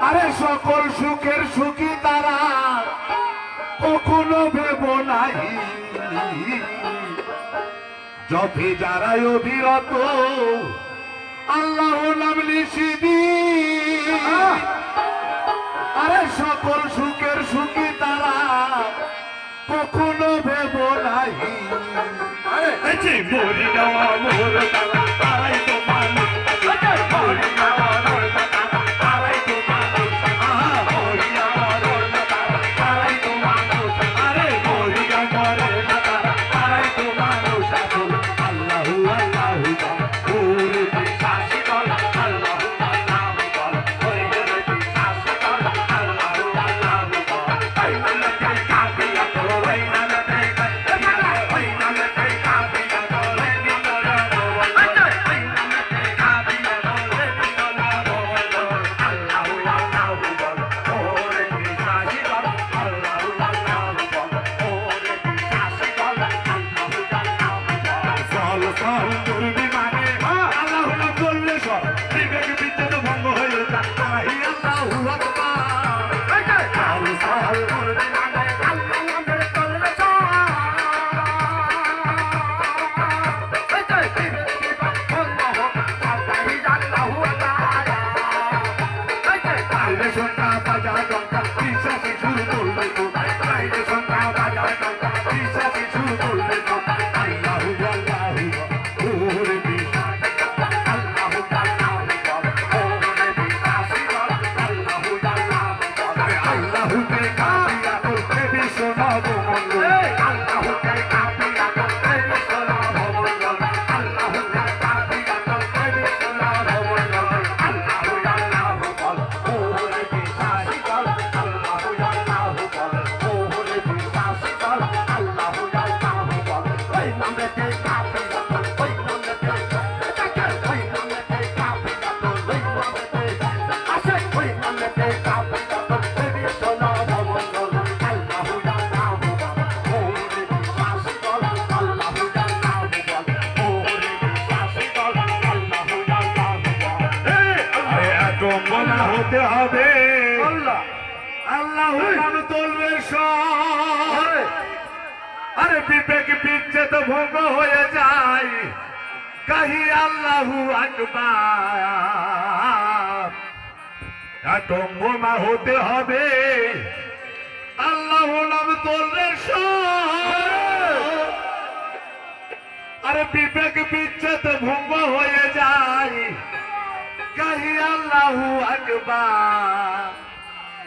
আরে সকল সুখের সুখী তারা কখনো ভেব নাই, যবে যারাই অবিরত আল্লাহ নাম নিষিদি। আরে সকল সুখের সুখী তারা কখনো ভেব নাই, মরি যাওয়া মোর তারাই তো মানুষ, মরি যাওয়া হতে হবে আল্লাহ আল্লাহ নাম তোলবে সব। আরে বিবেক বিচ্ছেদ ভঙ্গ হয়ে যায়, কাহি আল্লাহু আকবার। বোমা হতে হবে আল্লাহ নাম তোলবে সব। আরে বিবেক বিচ্ছেদ ভঙ্গ হয়ে যায়, কাহি আল্লাহু আকবার।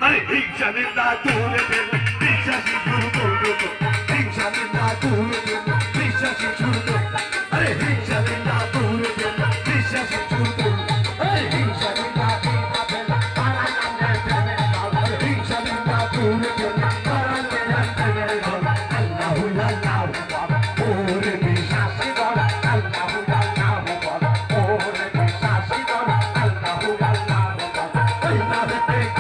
আরে হিংসা নিন্দা দূরে ফেল, বিশ্বাসী শুরু করবে তো। হিংসা নিন্দা দূরে ফেল, বিশ্বাসী শুরু করবে। আরে হিংসা নিন্দা দূরে ফেল, বিশ্বাসী শুরু করবে। আরে হিংসা নিন্দা দূরে ফেল, তারা নামে প্রেমে ঢল। হিংসা নিন্দা দূরে ফেল, তারা নামে প্রেমে ঢল। আল্লাহু আল্লাহ রাস্তে